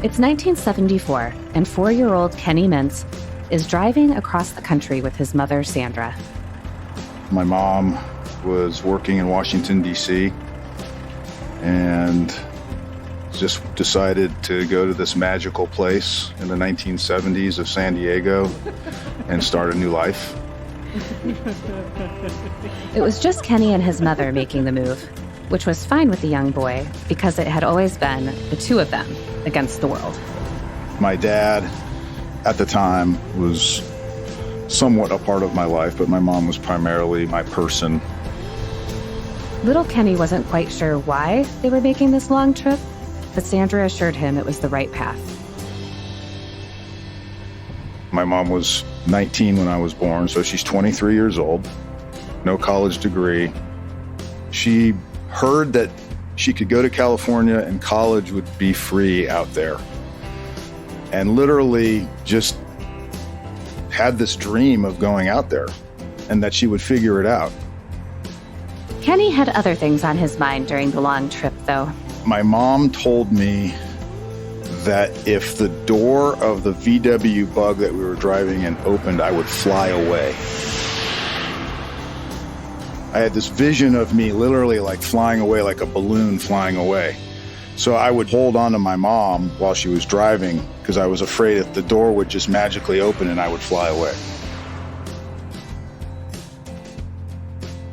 It's 1974, and 4-year-old Kenny Mintz is driving across the country with his mother, Sandra. My mom was working in Washington, D.C., and just decided to go to this magical place in the 1970s of San Diego and start a new life. It was just Kenny and his mother making the move, which was fine with the young boy because it had always been the two of them against the world. My dad, at the time, was somewhat a part of my life, but my mom was primarily my person. Little Kenny wasn't quite sure why they were making this long trip, but Sandra assured him it was the right path. My mom was 19 when I was born, so she's 23 years old, no college degree. She heard that she could go to California and college would be free out there. And literally just had this dream of going out there and that she would figure it out. Kenny had other things on his mind during the long trip, though. My mom told me that if the door of the VW Bug that we were driving in opened, I would fly away. I had this vision of me literally like flying away, like a balloon flying away. So I would hold on to my mom while she was driving because I was afraid that the door would just magically open and I would fly away.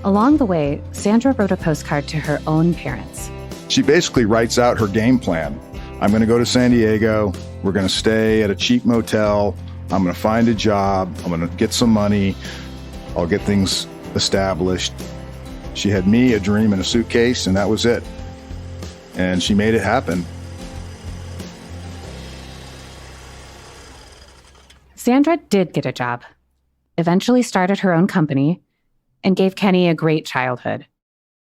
Along the way, Sandra wrote a postcard to her own parents. She basically writes out her game plan. I'm going to go to San Diego. We're going to stay at a cheap motel. I'm going to find a job. I'm going to get some money. I'll get things established. She had me, a dream, in a suitcase, and that was it. And she made it happen. Sandra did get a job, eventually started her own company, and gave Kenny a great childhood.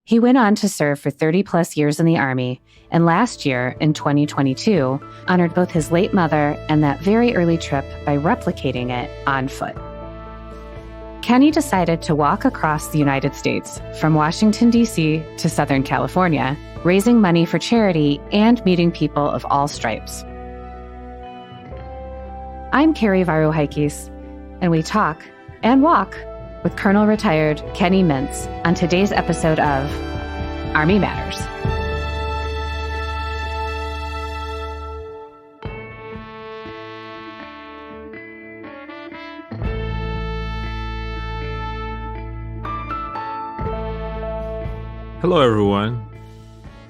He went on to serve for 30-plus years in the Army, and last year, in 2022, honored both his late mother and that very early trip by replicating it on foot. Kenny decided to walk across the United States from Washington, D.C. to Southern California, raising money for charity and meeting people of all stripes. I'm Carrie Varuhaikis, and we talk and walk with Colonel Retired Kenny Mintz on today's episode of Army Matters. Hello, everyone.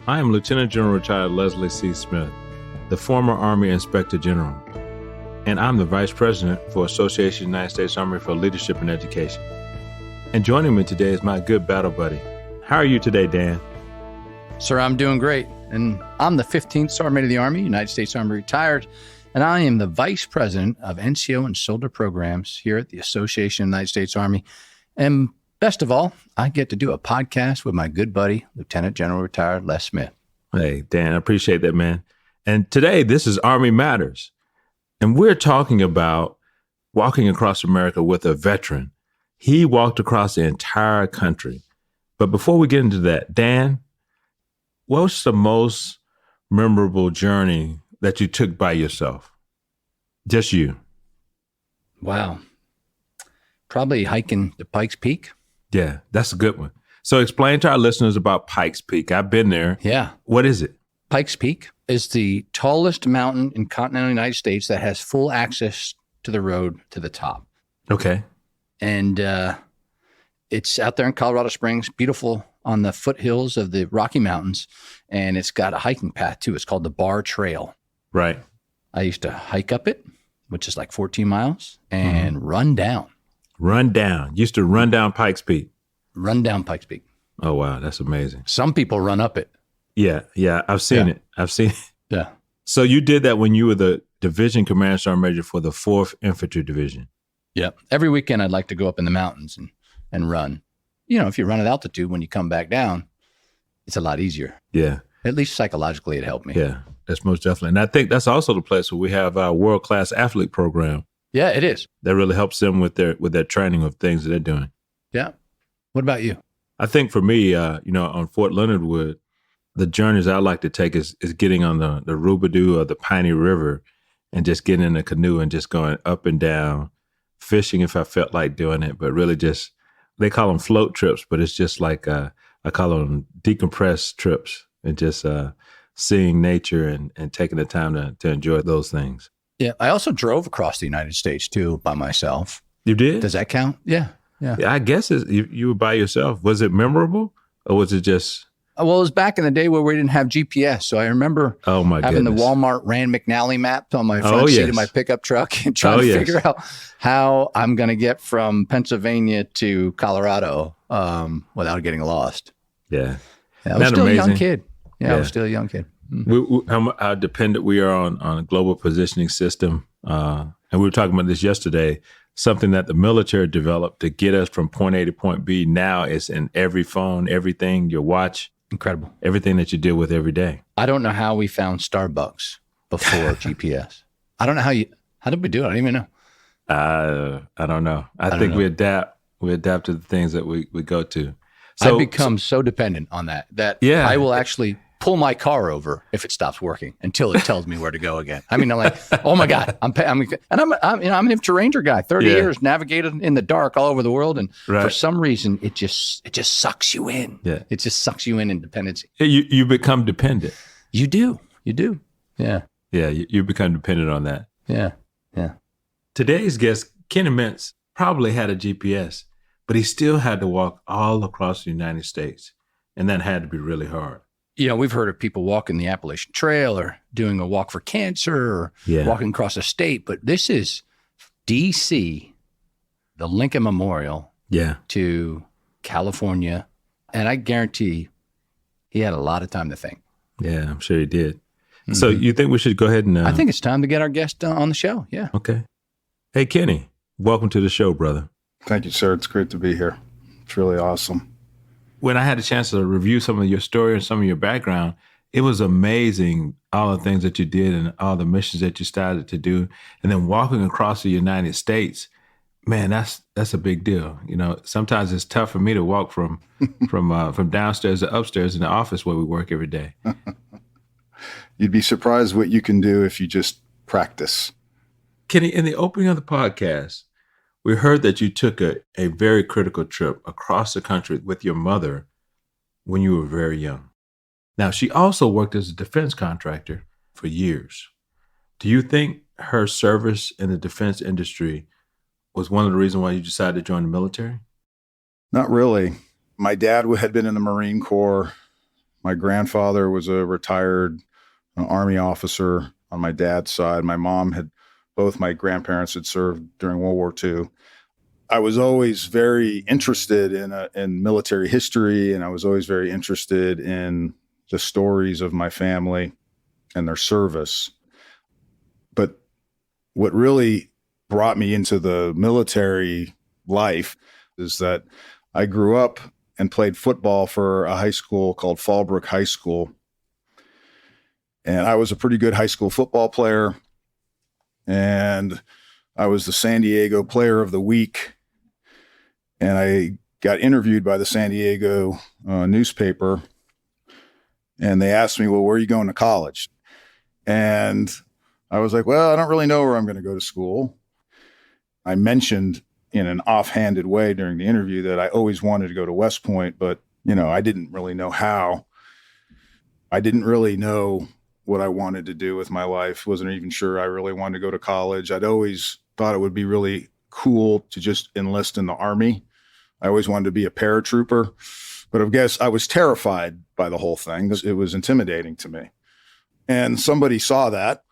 I am Lieutenant General Retired Leslie C. Smith, the former Army Inspector General, and I'm the Vice President for Association United States Army for Leadership and Education. And joining me today is my good battle buddy. How are you today, Dan? Sir, I'm doing great. And I'm the 15th Sergeant of the Army, United States Army Retired, and I am the Vice President of NCO and Soldier Programs here at the Association of United States Army. And best of all, I get to do a podcast with my good buddy, Lieutenant General Retired Les Smith. Hey, Dan, I appreciate that, man. And today, this is Army Matters. And we're talking about walking across America with a veteran. He walked across the entire country. But before we get into that, Dan, what's the most memorable journey that you took by yourself? Just you. Wow. Probably hiking to Pikes Peak. Yeah, that's a good one. So explain to our listeners about Pikes Peak. I've been there. Yeah. What is it? Pikes Peak is the tallest mountain in continental United States that has full access to the road to the top. Okay. And it's out there in Colorado Springs, beautiful on the foothills of the Rocky Mountains. And it's got a hiking path too. It's called the Bar Trail. Right. I used to hike up it, which is like 14 miles, and run down. Run down. Used to run down Pikes Peak. Run down Pikes Peak. Oh, wow. That's amazing. Some people run up it. Yeah. I've seen it. Yeah. So you did that when you were the Division Commander Sergeant Major for the 4th Infantry Division. Yep. Every weekend I'd like to go up in the mountains and run. You know, if you run at altitude, when you come back down, it's a lot easier. Yeah. At least psychologically it helped me. Yeah, that's most definitely. And I think that's also the place where we have our world-class athlete program. Yeah, it is. That really helps them with their training of things that they're doing. Yeah. What about you? I think for me, on Fort Leonard Wood, the journeys I like to take is getting on the Rubidoo or the Piney River and just getting in a canoe and just going up and down, fishing if I felt like doing it, but really just, they call them float trips, but it's just like, I call them decompressed trips and just seeing nature and taking the time to enjoy those things. Yeah. I also drove across the United States too by myself. You did? Does that count? Yeah. I guess you were by yourself. Was it memorable or was it just... Well, it was back in the day where we didn't have GPS. So I remember having the Walmart Rand McNally map on my front seat of my pickup truck and trying to figure out how I'm going to get from Pennsylvania to Colorado without getting lost. Yeah. I was still a young kid. I was still a young kid. How dependent we are on a global positioning system. And we were talking about this yesterday, something that the military developed to get us from point A to point B. Now it's in every phone, everything, your watch. Incredible. Everything that you deal with every day. I don't know how we found Starbucks before GPS. I don't know how did we do it? I don't even know. I don't know. I think we adapt to the things that we go to. So, I've become so dependent on that I will actually pull my car over if it stops working until it tells me where to go again. I mean, I'm like, oh my God, I'm an infantry ranger guy, 30 years, navigated in the dark all over the world. And for some reason, it just sucks you in. Yeah. It just sucks you in dependency. You become dependent. You do. Yeah. Yeah. You become dependent on that. Yeah. Today's guest, Kenny Mintz, probably had a GPS, but he still had to walk all across the United States. And that had to be really hard. We've heard of people walking the Appalachian Trail or doing a walk for cancer or walking across a state, but this is D.C., the Lincoln Memorial to California. And I guarantee he had a lot of time to think. Yeah, I'm sure he did. Mm-hmm. So you think we should go ahead and... I think it's time to get our guest on the show. Yeah. Okay. Hey, Kenny, welcome to the show, brother. Thank you, sir. It's great to be here. It's really awesome. When I had a chance to review some of your story and some of your background, it was amazing, all the things that you did and all the missions that you started to do. And then walking across the United States, man, that's a big deal. Sometimes it's tough for me to walk from downstairs to upstairs in the office where we work every day. You'd be surprised what you can do if you just practice. Kenny, in the opening of the podcast, we heard that you took a very critical trip across the country with your mother when you were very young. Now, she also worked as a defense contractor for years. Do you think her service in the defense industry was one of the reasons why you decided to join the military? Not really. My dad had been in the Marine Corps. My grandfather was a retired Army officer on my dad's side. Both my grandparents had served during World War II. I was always very interested in military history, and I was always very interested in the stories of my family and their service. But what really brought me into the military life is that I grew up and played football for a high school called Fallbrook High School. And I was a pretty good high school football player. And I was the San Diego Player of the Week. And I got interviewed by the San Diego newspaper. And they asked me, well, where are you going to college? And I was like, well, I don't really know where I'm going to go to school. I mentioned in an offhanded way during the interview that I always wanted to go to West Point, but, I didn't really know how. I didn't really know what I wanted to do with my life. Wasn't even sure I really wanted to go to college. I'd always thought it would be really cool to just enlist in the Army. I always wanted to be a paratrooper, but I guess I was terrified by the whole thing because it was intimidating to me. And somebody saw that.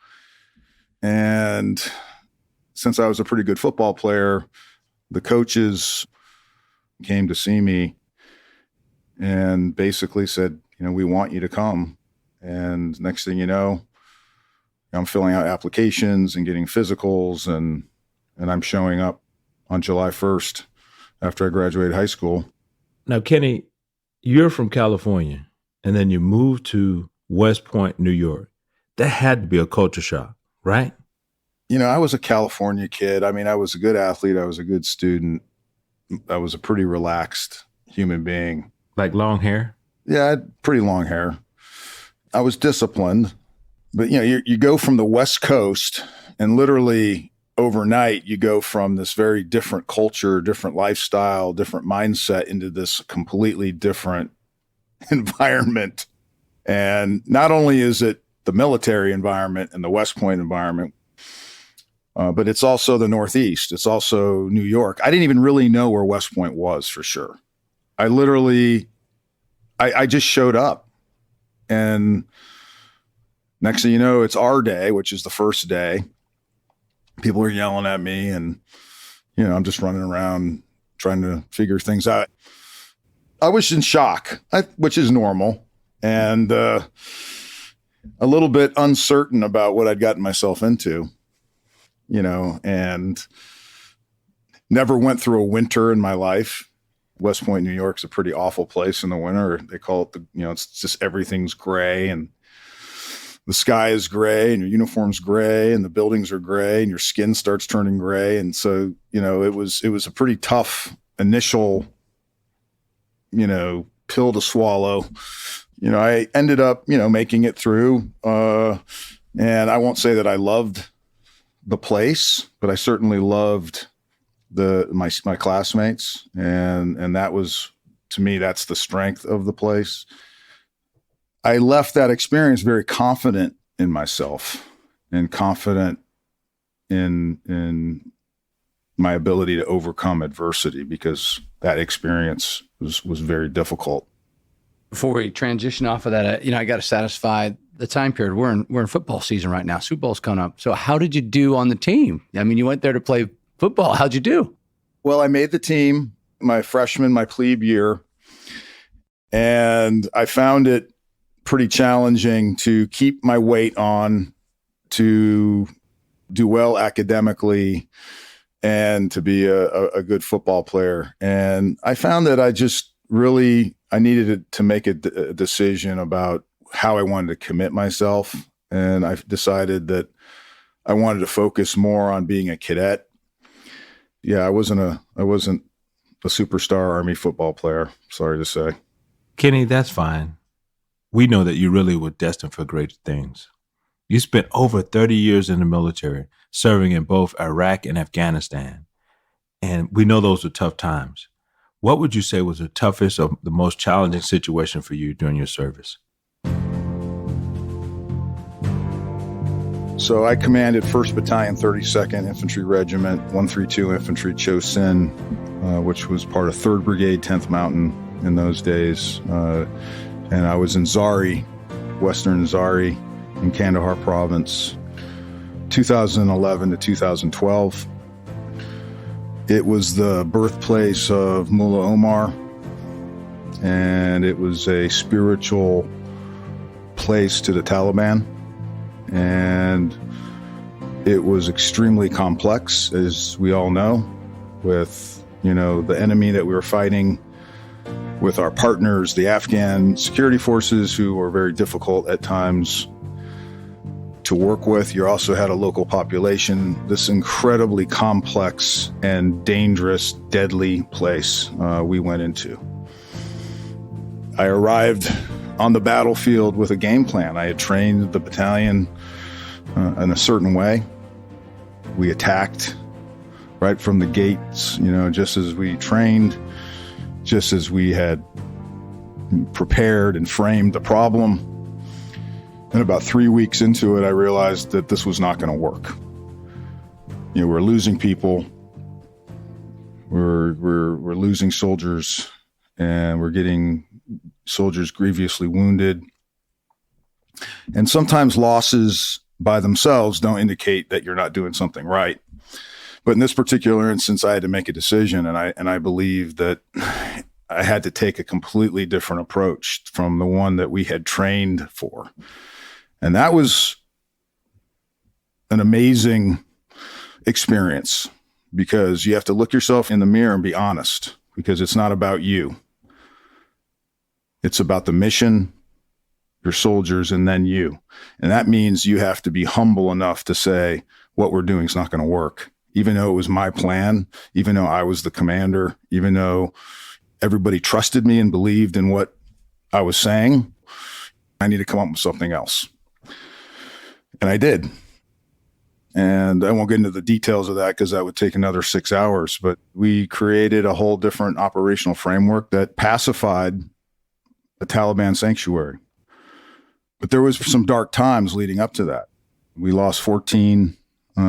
And since I was a pretty good football player, the coaches came to see me and basically said, we want you to come. And next thing you know, I'm filling out applications and getting physicals, and I'm showing up on July 1st after I graduated high school. Now, Kenny, you're from California, and then you moved to West Point, New York. That had to be a culture shock, right? I was a California kid. I mean, I was a good athlete. I was a good student. I was a pretty relaxed human being. Like long hair? Yeah, I had pretty long hair. I was disciplined, but you go from the West Coast and literally overnight you go from this very different culture, different lifestyle, different mindset into this completely different environment. And not only is it the military environment and the West Point environment, but it's also the Northeast. It's also New York. I didn't even really know where West Point was for sure. I just showed up. And next thing you know, it's our day, which is the first day. People are yelling at me and, I'm just running around trying to figure things out. I was in shock, which is normal, and a little bit uncertain about what I'd gotten myself into, and never went through a winter in my life. West Point, New York's a pretty awful place in the winter. They call it it's just everything's gray and the sky is gray and your uniform's gray and the buildings are gray and your skin starts turning gray. And so, it was a pretty tough initial, pill to swallow. I ended up, making it through. And I won't say that I loved the place, but I certainly loved my classmates, and that was, to me, that's the strength of the place. I left that experience very confident in myself and confident in my ability to overcome adversity, because that experience was very difficult. Before we transition off of that, I got to satisfy the time period. We're in football season right now. Super Bowl's coming up. So how did you do on the team? I mean, you went there to play football. How'd you do? Well, I made the team my plebe year, and I found it pretty challenging to keep my weight on, to do well academically, and to be a good football player. And I found that I needed to make a decision about how I wanted to commit myself. And I decided that I wanted to focus more on being a cadet. Yeah, I wasn't a superstar Army football player, sorry to say. Kenny, that's fine. We know that you really were destined for great things. You spent over 30 years in the military, serving in both Iraq and Afghanistan. And we know those were tough times. What would you say was the toughest or the most challenging situation for you during your service? So I commanded 1st Battalion, 32nd Infantry Regiment, 132 Infantry Chosin, which was part of 3rd Brigade, 10th Mountain in those days. And I was in Zari, Western Zari in Kandahar Province, 2011 to 2012. It was the birthplace of Mullah Omar, and it was a spiritual place to the Taliban. And it was extremely complex, as we all know, with, the enemy that we were fighting, with our partners, the Afghan security forces, who were very difficult at times to work with. You also had a local population, this incredibly complex and dangerous, deadly place we went into. I arrived on the battlefield with a game plan. I had trained the battalion in a certain way. We attacked right from the gates, just as we trained, just as we had prepared and framed the problem. And about 3 weeks into it, I realized that this was not going to work. We're losing people, we're losing soldiers, and we're getting soldiers grievously wounded. And sometimes losses by themselves don't indicate that you're not doing something right. But in this particular instance, I had to make a decision, and I believe that I had to take a completely different approach from the one that we had trained for. And that was an amazing experience, because you have to look yourself in the mirror and be honest, because it's not about you. It's about the mission, your soldiers, and then you. And that means you have to be humble enough to say, what we're doing is not going to work. Even though it was my plan, even though I was the commander, even though everybody trusted me and believed in what I was saying, I need to come up with something else. And I did. And I won't get into the details of that because that would take another 6 hours. But we created a whole different operational framework that pacified a Taliban sanctuary. But there was some dark times leading up to that. We lost 14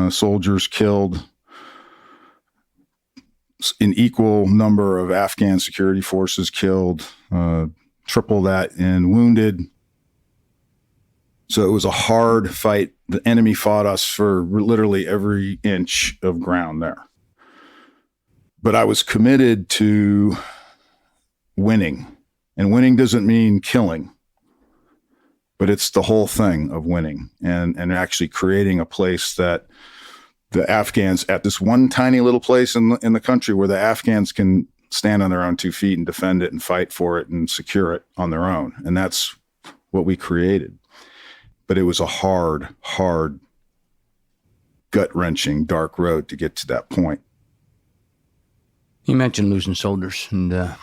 soldiers killed, an equal number of Afghan security forces killed, triple that in wounded. So it was a hard fight. The enemy fought us for literally every inch of ground there. But I was committed to winning. And winning doesn't mean killing, but it's the whole thing of winning and actually creating a place that the Afghans, at this one tiny little place in the country where the Afghans can stand on their own 2 feet and defend it and fight for it and secure it on their own. And that's what we created. But it was a hard, gut-wrenching, dark road to get to that point. You mentioned losing soldiers, and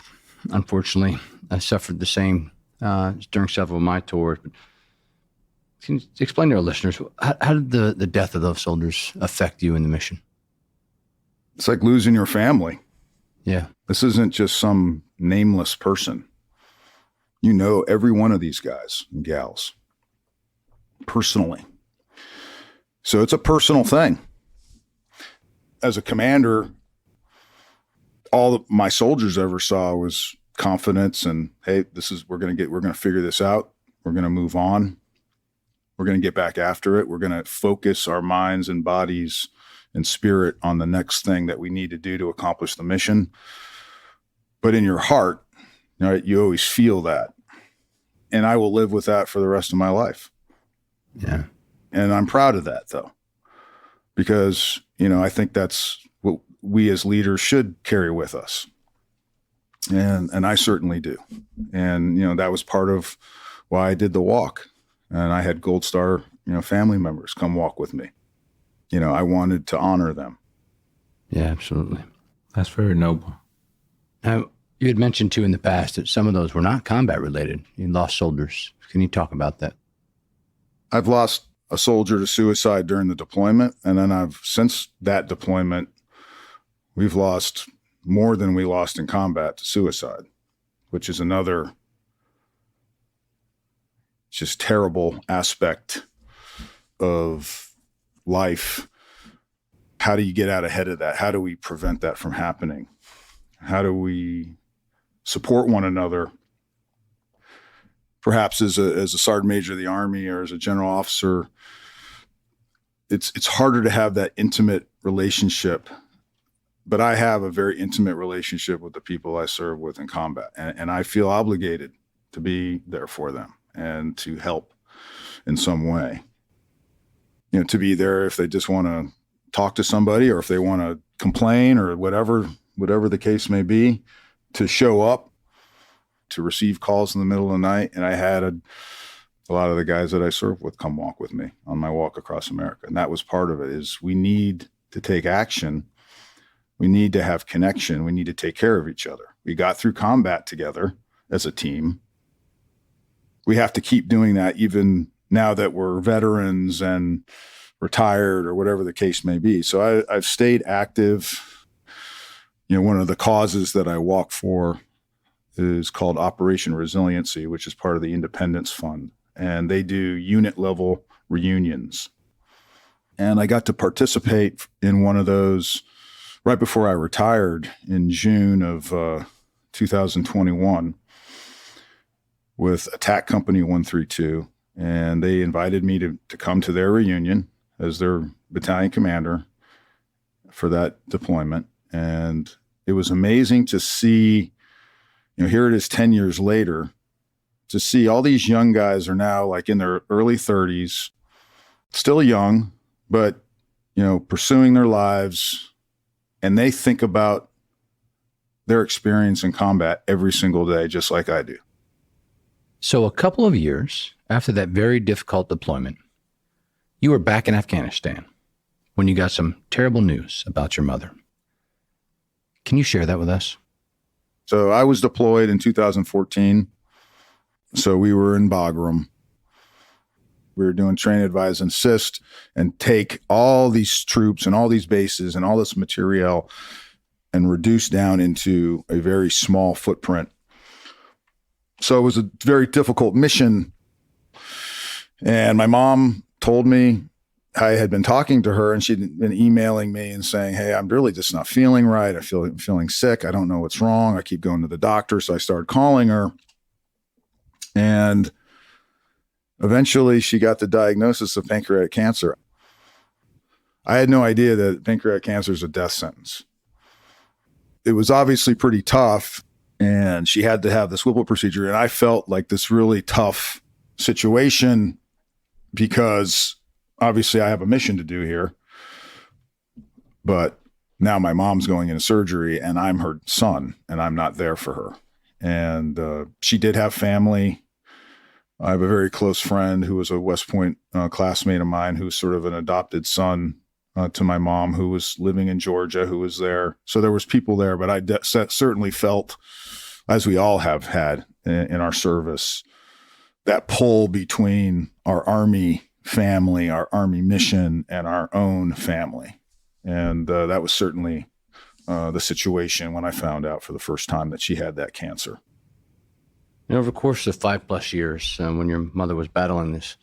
unfortunately, I suffered the same during several of my tours. But can you explain to our listeners, how did the death of those soldiers affect you in the mission? It's like losing your family. Yeah. This isn't just some nameless person. You know every one of these guys and gals personally. So it's a personal thing. As a commander, all my soldiers ever saw was confidence and, hey, we're going to figure this out. We're going to move on. We're going to get back after it. We're going to focus our minds and bodies and spirit on the next thing that we need to do to accomplish the mission. But in your heart, right, you always feel that. And I will live with that for the rest of my life. Yeah. And I'm proud of that, though, because, I think that's what we as leaders should carry with us. And I certainly do. And, that was part of why I did the walk. And I had Gold Star, family members come walk with me. I wanted to honor them. Yeah, absolutely. That's very noble. Now, you had mentioned too in the past that some of those were not combat related. You lost soldiers. Can you talk about that? I've lost a soldier to suicide during the deployment. And then since that deployment, we've lost more than we lost in combat to suicide, which is another just terrible aspect of life. How do you get out ahead of that? How do we prevent that from happening? How do we support one another? Perhaps as a sergeant major of the Army or as a general officer, it's harder to have that intimate relationship. But I have a very intimate relationship with the people I serve with in combat. And I feel obligated to be there for them and to help in some way. To be there if they just want to talk to somebody or if they want to complain or whatever the case may be, to show up, to receive calls in the middle of the night. And I had a lot of the guys that I served with come walk with me on my walk across America. And that was part of it, is we need to take action. We need to have connection. We need to take care of each other. We got through combat together as a team. We have to keep doing that even now that we're veterans and retired or whatever the case may be. So I've stayed active. One of the causes that I walk for is called Operation Resiliency, which is part of the Independence Fund. And they do unit level reunions. And I got to participate in one of those right before I retired in June of 2021 with Attack Company 132. And they invited me to come to their reunion as their battalion commander for that deployment. And it was amazing to see, here it is 10 years later, to see all these young guys are now like in their early 30s, still young, but, pursuing their lives. And they think about their experience in combat every single day, just like I do. So a couple of years after that very difficult deployment, you were back in Afghanistan when you got some terrible news about your mother. Can you share that with us? So I was deployed in 2014. So we were in Bagram. We were doing train, advise, insist, and take all these troops and all these bases and all this materiel and reduce down into a very small footprint. So it was a very difficult mission. And my mom told me, I had been talking to her and she'd been emailing me and saying, hey, I'm really just not feeling right. I'm feeling sick. I don't know what's wrong. I keep going to the doctor. So I started calling her. And eventually she got the diagnosis of pancreatic cancer. I had no idea that pancreatic cancer is a death sentence. It was obviously pretty tough, and she had to have this Whipple procedure. And I felt like this really tough situation because obviously I have a mission to do here. But now my mom's going into surgery and I'm her son and I'm not there for her. And she did have family. I have a very close friend who was a West Point classmate of mine who's sort of an adopted son to my mom, who was living in Georgia, who was there. So there was people there, but I certainly felt, as we all have had in our service, that pull between our Army family, our Army mission, and our own family. And that was certainly the situation when I found out for the first time that she had that cancer. And over the course of 5+ years, when your mother was battling this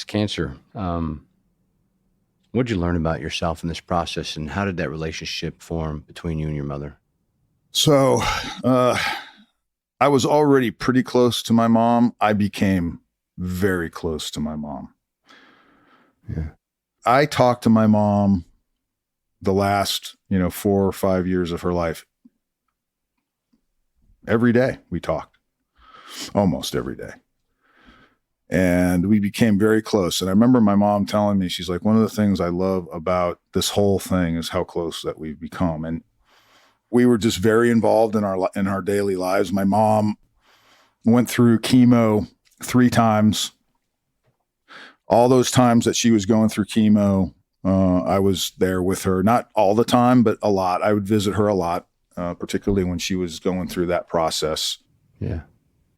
cancer, what did you learn about yourself in this process, and how did that relationship form between you and your mother? So I was already pretty close to my mom. I became very close to my mom. Yeah. I talked to my mom the last, 4 or 5 years of her life. Every day we talked, almost every day. And we became very close. And I remember my mom telling me, she's like, one of the things I love about this whole thing is how close that we've become. And we were just very involved in our daily lives. My mom went through chemo 3 times. All those times that she was going through chemo, I was there with her, not all the time, but a lot. I would visit her a lot, particularly when she was going through that process. Yeah.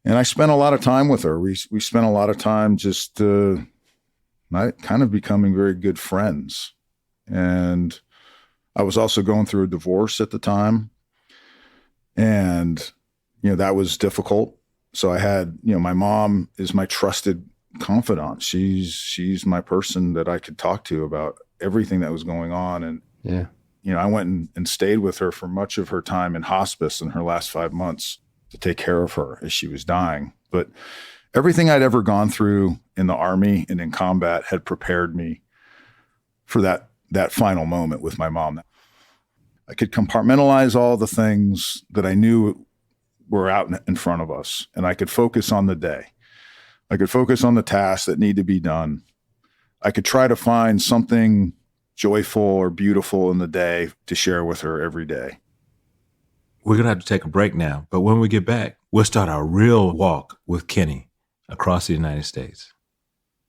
And I spent a lot of time with her. We spent a lot of time just kind of becoming very good friends. And I was also going through a divorce at the time. And, that was difficult. So I had, my mom is my trusted confidant. She's my person that I could talk to about everything that was going on. And, yeah, I went and stayed with her for much of her time in hospice in her last 5 months to take care of her as she was dying. But everything I'd ever gone through in the Army and in combat had prepared me for that final moment with my mom. I could compartmentalize all the things that I knew were out in front of us, and I could focus on the day. I could focus on the tasks that need to be done. I could try to find something joyful or beautiful in the day to share with her every day. We're going to have to take a break now, but when we get back, we'll start our real walk with Kenny across the United States.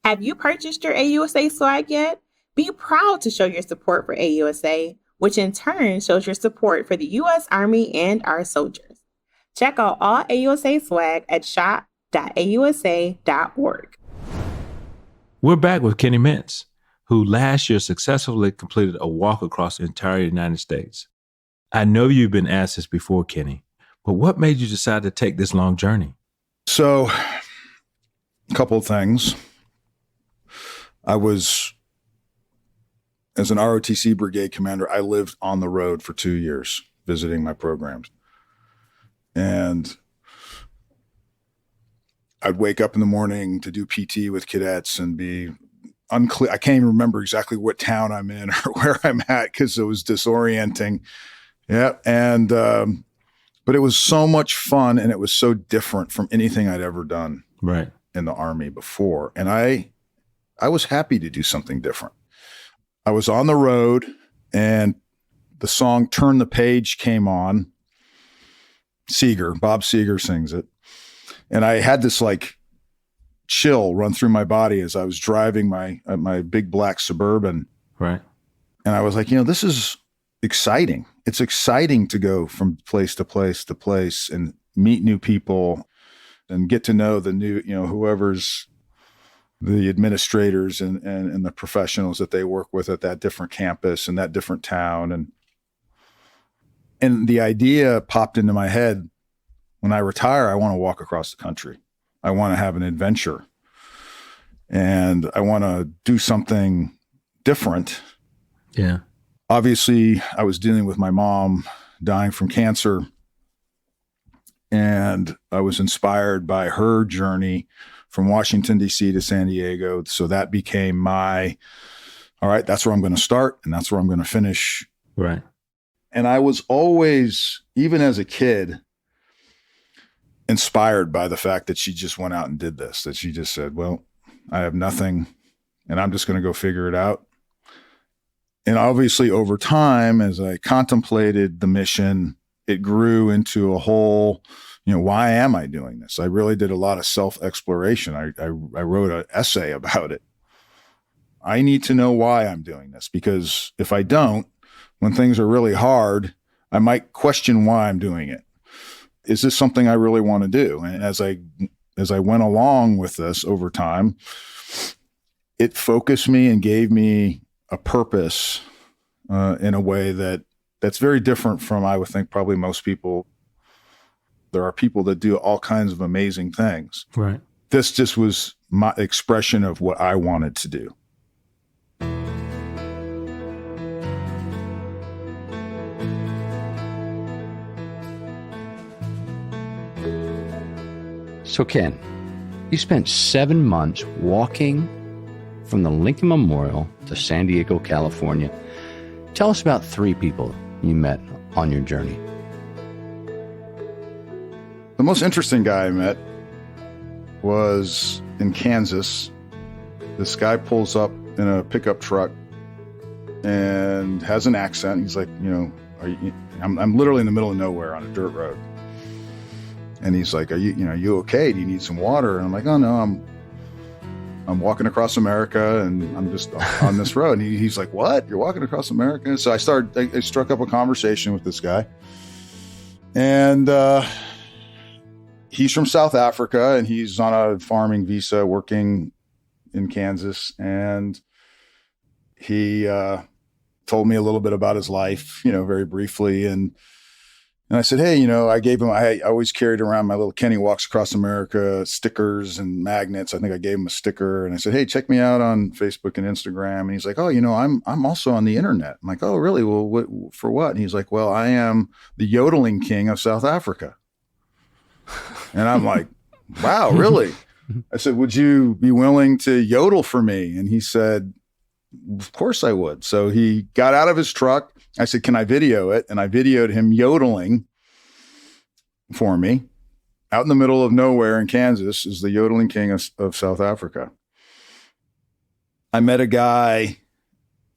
Have you purchased your AUSA swag yet? Be proud to show your support for AUSA, which in turn shows your support for the U.S. Army and our soldiers. Check out all AUSA swag at shop.ausa.org. We're back with Kenny Mintz, who last year successfully completed a walk across the entire United States. I know you've been asked this before, Kenny, but what made you decide to take this long journey? So, a couple of things. I was, as an ROTC brigade commander, I lived on the road for 2 years visiting my programs. And I'd wake up in the morning to do PT with cadets and be unclear. I can't even remember exactly what town I'm in or where I'm at because it was disorienting. Yeah. And, but it was so much fun and it was so different from anything I'd ever done in the Army before. And I was happy to do something different. I was on the road and the song Turn the Page came on. Bob Seger sings it. And I had this chill run through my body as I was driving my big black Suburban. Right. And I was like, this is exciting. It's exciting to go from place to place to place and meet new people and get to know the new, whoever's the administrators and the professionals that they work with at that different campus and that different town. And the idea popped into my head, when I retire, I want to walk across the country. I want to have an adventure. And I want to do something different. Yeah. Obviously, I was dealing with my mom dying from cancer. And I was inspired by her journey from Washington, D.C. to San Diego. So that became all right, that's where I'm going to start and that's where I'm going to finish. Right. And I was always, even as a kid, inspired by the fact that she just went out and did this, that she just said, well, I have nothing and I'm just going to go figure it out. And obviously over time, as I contemplated the mission, it grew into a whole, why am I doing this? I really did a lot of self-exploration. I wrote an essay about it. I need to know why I'm doing this, because if I don't, when things are really hard, I might question why I'm doing it. Is this something I really want to do? And as I went along with this over time, it focused me and gave me a purpose in a way that's very different from, I would think, probably most people. There are people that do all kinds of amazing things. Right. This just was my expression of what I wanted to do. So Ken, you spent 7 months walking from the Lincoln Memorial to San Diego, California. Tell us about 3 people you met on your journey. The most interesting guy I met was in Kansas. This guy pulls up in a pickup truck and has an accent. He's like, I'm literally in the middle of nowhere on a dirt road. And he's like, are you okay? Do you need some water? And I'm like, oh no, I'm walking across America and I'm just on this road. And he's like, what? You're walking across America? So I struck up a conversation with this guy. And he's from South Africa and he's on a farming visa working in Kansas. And he told me a little bit about his life, very briefly. And I said, hey, I always carried around my little Kenny Walks Across America stickers and magnets. I think I gave him a sticker and I said, hey, check me out on Facebook and Instagram. And he's like, oh, I'm also on the internet. I'm like, oh, really? Well, for what? And he's like, well, I am the yodeling king of South Africa. And I'm like, wow, really? I said, would you be willing to yodel for me? And he said, of course I would. So he got out of his truck. I said, can I video it? And I videoed him yodeling for me. Out in the middle of nowhere in Kansas is the yodeling king of South Africa. I met a guy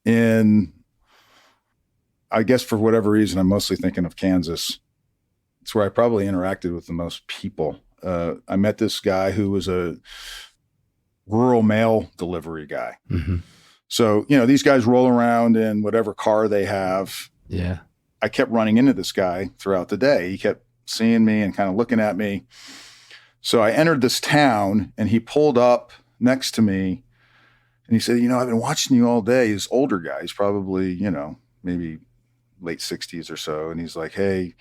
I guess for whatever reason, I'm mostly thinking of Kansas. It's where I probably interacted with the most people. I met this guy who was a rural mail delivery guy. Mm-hmm. So, these guys roll around in whatever car they have. Yeah. I kept running into this guy throughout the day. He kept seeing me and kind of looking at me. So I entered this town and he pulled up next to me and he said, I've been watching you all day. He's an older guy. He's probably, maybe late 60s or so. And he's like, hey,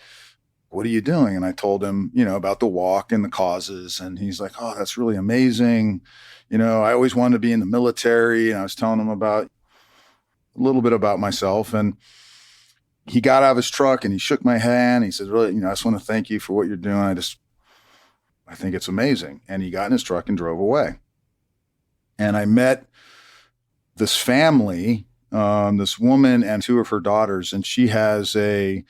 what are you doing? And I told him, about the walk and the causes. And he's like, oh, that's really amazing. I always wanted to be in the military. And I was telling him about a little bit about myself. And he got out of his truck and he shook my hand. He said, really, I just want to thank you for what you're doing. I think it's amazing. And he got in his truck and drove away. And I met this family, this woman and 2 of her daughters. And she has an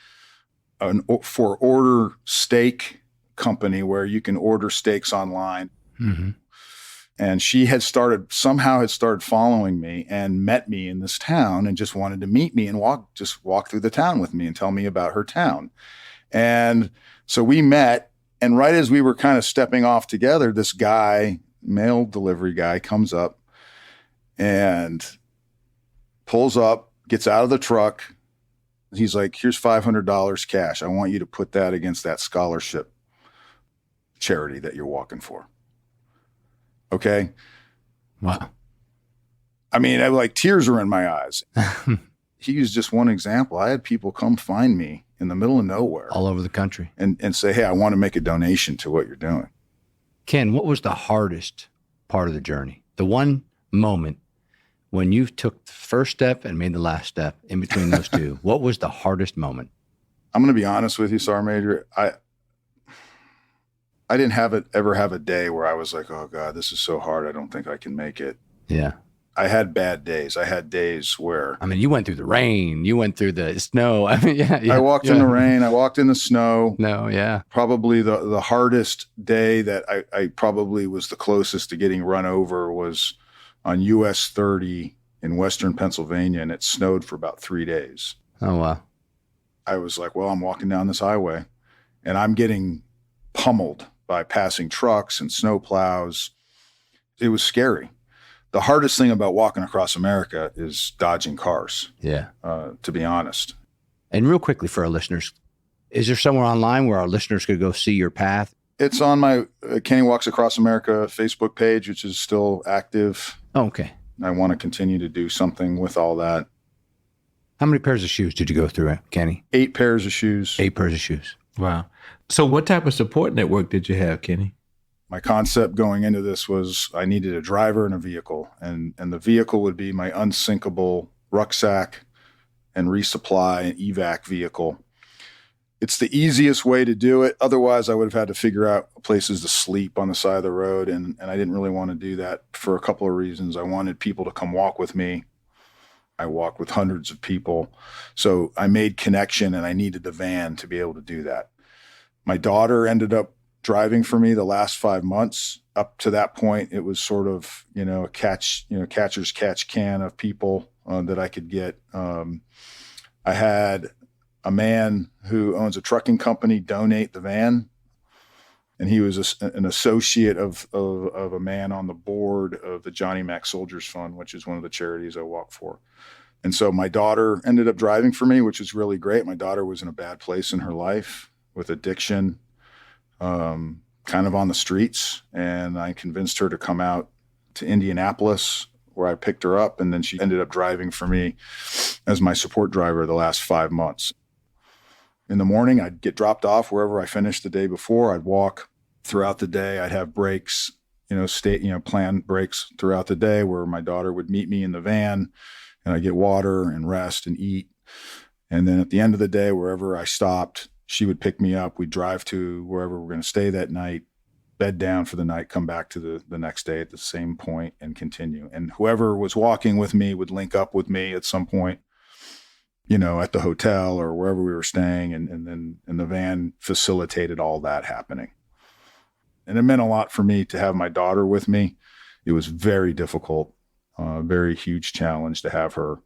for order steak company where you can order steaks online. Mm-hmm. And she somehow had started following me and met me in this town and just wanted to meet me and walk through the town with me and tell me about her town. And so we met, and right as we were kind of stepping off together, this guy, mail delivery guy, comes up and pulls up, gets out of the truck. He's like, here's $500 cash. I want you to put that against that scholarship charity that you're walking for. Okay. Wow. I mean, tears are in my eyes. He was just one example. I had people come find me in the middle of nowhere. All over the country. And say, hey, I want to make a donation to what you're doing. Ken, what was the hardest part of the journey? The one moment when you took the first step and made the last step in between those two, what was the hardest moment? I'm going to be honest with you, Sergeant Major. I didn't ever have a day where I was like, oh God, this is so hard. I don't think I can make it. Yeah. I had bad days. I had days where... I mean, you went through the rain. You went through the snow. I mean, I walked in the rain. I walked in the snow. No, yeah. Probably the hardest day that I probably was the closest to getting run over was on US 30 in Western Pennsylvania, and it snowed for about 3 days. Oh, wow. I was like, well, I'm walking down this highway, and I'm getting pummeled by passing trucks and snow plows. It was scary. The hardest thing about walking across America is dodging cars. Yeah. To be honest. And real quickly for our listeners, is there somewhere online where our listeners could go see your path? It's on my Kenny Walks Across America Facebook page, which is still active. Oh, okay. I want to continue to do something with all that. How many pairs of shoes did you go through, Kenny? 8 pairs of shoes. 8 pairs of shoes. Wow. So what type of support network did you have, Kenny? My concept going into this was I needed a driver and a vehicle, and the vehicle would be my unsinkable rucksack and resupply and evac vehicle. It's the easiest way to do it. Otherwise, I would have had to figure out places to sleep on the side of the road, and I didn't really want to do that for a couple of reasons. I wanted people to come walk with me. I walked with hundreds of people. So I made connection, and I needed the van to be able to do that. My daughter ended up driving for me the last 5 months. Up to that point, it was sort of, a catcher's catch can of people that I could get. I had a man who owns a trucking company donate the van, and he was an associate of a man on the board of the Johnny Mac Soldiers Fund, which is one of the charities I walk for. And so my daughter ended up driving for me, which was really great. My daughter was in a bad place in her life with addiction, kind of on the streets. And I convinced her to come out to Indianapolis, where I picked her up. And then she ended up driving for me as my support driver the last 5 months. In the morning, I'd get dropped off wherever I finished the day before. I'd walk throughout the day. I'd have breaks, planned breaks throughout the day where my daughter would meet me in the van, and I'd get water and rest and eat. And then at the end of the day, wherever I stopped, she would pick me up. We'd drive to wherever we're going to stay that night, bed down for the night, come back to the next day at the same point and continue. And whoever was walking with me would link up with me at some point, at the hotel or wherever we were staying. And the van facilitated all that happening. And it meant a lot for me to have my daughter with me. It was very difficult, very huge challenge to have her.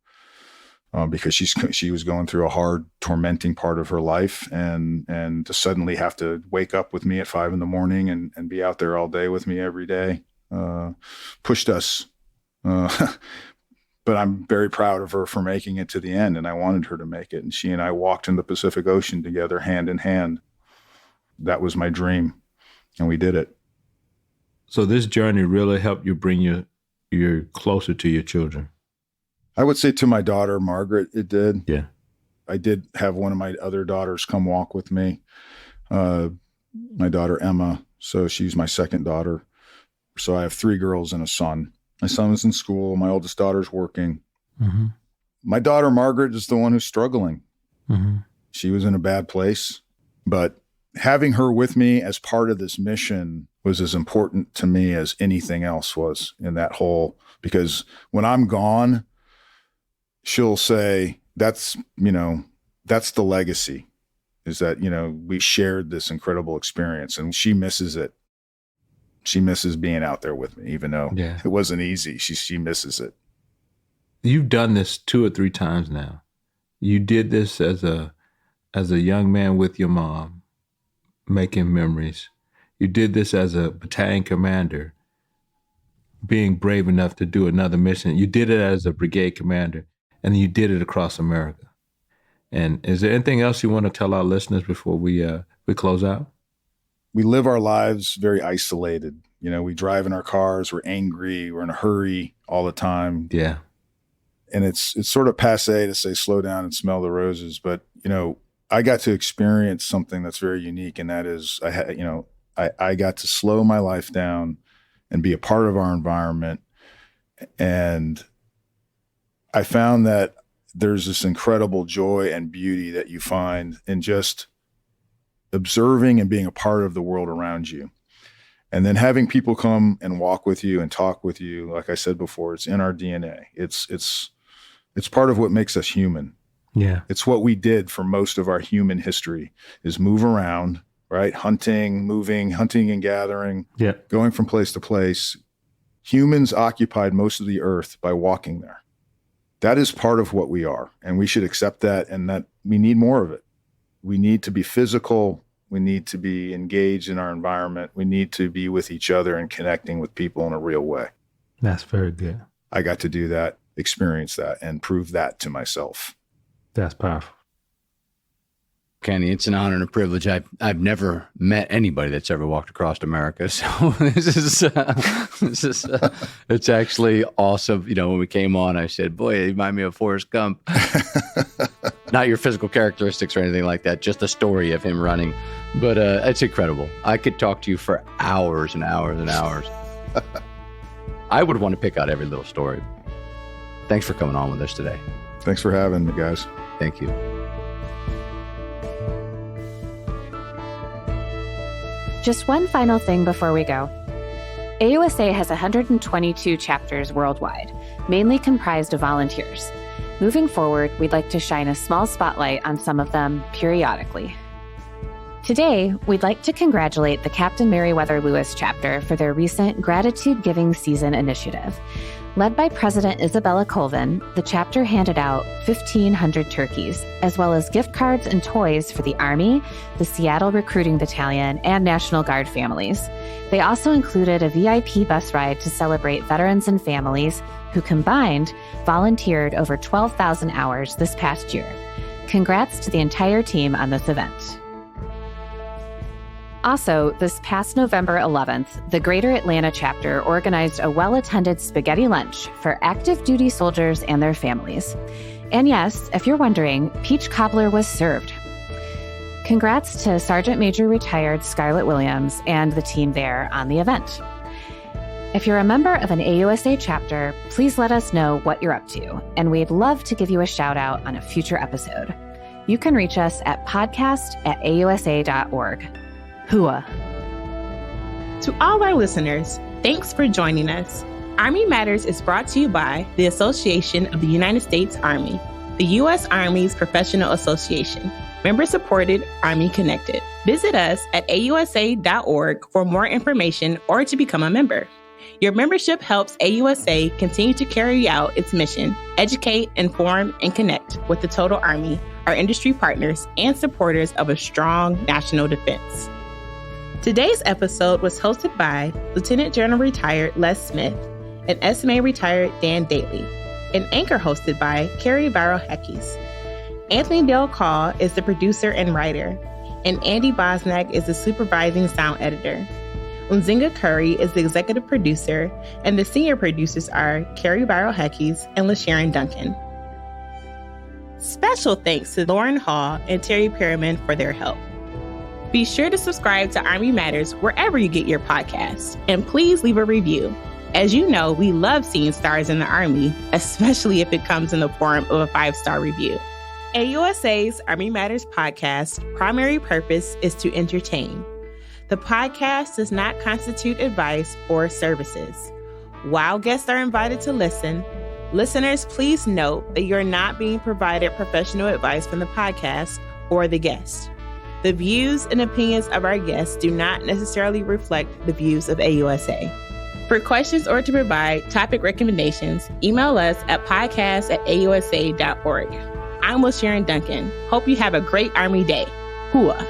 Because she was going through a hard, tormenting part of her life, and to suddenly have to wake up with me at 5 a.m. and be out there all day with me every day, pushed us. But I'm very proud of her for making it to the end, and I wanted her to make it. And she and I walked in the Pacific Ocean together, hand in hand. That was my dream, and we did it. So this journey really helped you bring you closer to your children. I would say to my daughter, Margaret, it did. Yeah. I did have one of my other daughters come walk with me. My daughter, Emma. So she's my second daughter. So I have 3 girls and a son. My son is in school. My oldest daughter's working. Mm-hmm. My daughter, Margaret, is the one who's struggling. Mm-hmm. She was in a bad place. But having her with me as part of this mission was as important to me as anything else was in that whole, because when I'm gone, she'll say, that's the legacy, is that, we shared this incredible experience, and she misses it. She misses being out there with me, even though it wasn't easy. She misses it. You've done this 2 or 3 times now. You did this as a young man with your mom, making memories. You did this as a battalion commander, being brave enough to do another mission. You did it as a brigade commander. And you did it across America. And is there anything else you want to tell our listeners before we close out? We live our lives very isolated. You know, we drive in our cars, we're angry, we're in a hurry all the time. Yeah. And it's sort of passé to say slow down and smell the roses. But, you know, I got to experience something that's very unique. And that is, I got to slow my life down and be a part of our environment. And I found that there's this incredible joy and beauty that you find in just observing and being a part of the world around you. And then having people come and walk with you and talk with you, like I said before, it's in our DNA. It's part of what makes us human. Yeah. It's what we did for most of our human history is move around, right? Hunting, moving, hunting and gathering, going from place to place. Humans occupied most of the earth by walking there. That is part of what we are, and we should accept that, and that we need more of it. We need to be physical. We need to be engaged in our environment. We need to be with each other and connecting with people in a real way. That's very good. I got to do that, experience that, and prove that to myself. That's powerful. Kenny, it's an honor and a privilege. I've never met anybody that's ever walked across America, so it's actually awesome. You know, when we came on, I said, "Boy, you remind me of Forrest Gump." Not your physical characteristics or anything like that, just the story of him running. But it's incredible. I could talk to you for hours and hours and hours. I would want to pick out every little story. Thanks for coming on with us today. Thanks for having me, guys. Thank you. Just one final thing before we go. AUSA has 122 chapters worldwide, mainly comprised of volunteers. Moving forward, we'd like to shine a small spotlight on some of them periodically. Today, we'd like to congratulate the Captain Meriwether Lewis chapter for their recent Gratitude Giving Season initiative. Led by President Isabella Colvin, the chapter handed out 1,500 turkeys, as well as gift cards and toys for the Army, the Seattle Recruiting Battalion, and National Guard families. They also included a VIP bus ride to celebrate veterans and families who combined volunteered over 12,000 hours this past year. Congrats to the entire team on this event. Also, this past November 11th, the Greater Atlanta chapter organized a well-attended spaghetti lunch for active duty soldiers and their families. And yes, if you're wondering, peach cobbler was served. Congrats to Sergeant Major retired Scarlett Williams and the team there on the event. If you're a member of an AUSA chapter, please let us know what you're up to, and we'd love to give you a shout out on a future episode. You can reach us at podcast@ausa.org. Hua. To all our listeners, thanks for joining us. Army Matters is brought to you by the Association of the United States Army, the U.S. Army's professional association, member-supported, Army-connected. Visit us at ausa.org for more information or to become a member. Your membership helps AUSA continue to carry out its mission, educate, inform, and connect with the total Army, our industry partners, and supporters of a strong national defense. Today's episode was hosted by Lieutenant General Retired Les Smith and SMA Retired Dan Dailey, and anchor hosted by Carrie Barrow-Heckes. Anthony Del Call is the producer and writer, and Andy Bosnack is the supervising sound editor. Unzinga Curry is the executive producer, and the senior producers are Carrie Barrow-Heckes and LaSharon Duncan. Special thanks to Lauren Hall and Terry Perriman for their help. Be sure to subscribe to Army Matters wherever you get your podcasts, and please leave a review. As you know, we love seeing stars in the Army, especially if it comes in the form of a 5-star review. AUSA's Army Matters podcast primary purpose is to entertain. The podcast does not constitute advice or services. While guests are invited to listen, listeners, please note that you're not being provided professional advice from the podcast or the guest. The views and opinions of our guests do not necessarily reflect the views of AUSA. For questions or to provide topic recommendations, email us at podcast@ausa.org. I'm LaSharon Duncan. Hope you have a great Army day. Hua.